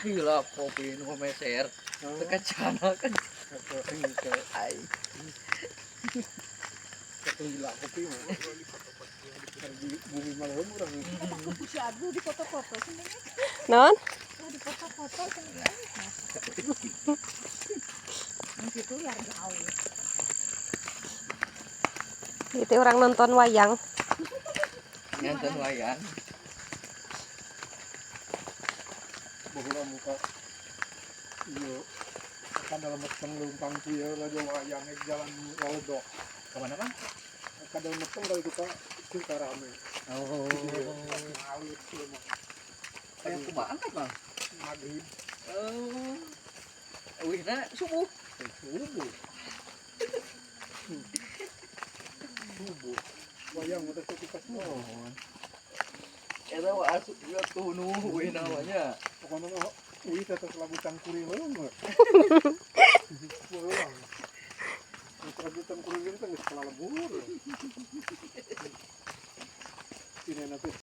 Gila kopi nu meser. Tekan sana kan. Ai. Gila kopi mah. Di bumi malam orang. Si Abu di foto-foto sebenarnya. Non? Di foto-foto sebenarnya. Nanti itu luar jauh. Itu orang nonton wayang. Nonton wayang. Bahwa muka iyo kan dalam meteng lumpang kuya lagi wayang jalan lodok. Kemana bang? Kan dalam meteng kalau itu kak cinta rame. Oh. Halus semua. Kayak kumaha bang? Maghrib. Wih, nah subuh. Subuh. Subuh. Wayang udah kita semua. Eta mah asup ya tuh nu wih namanya. Pokoknya mah wih tetap labutan kuring leung. Pulang. Labutan kuring itu kan geus kala lebur. Ini nanti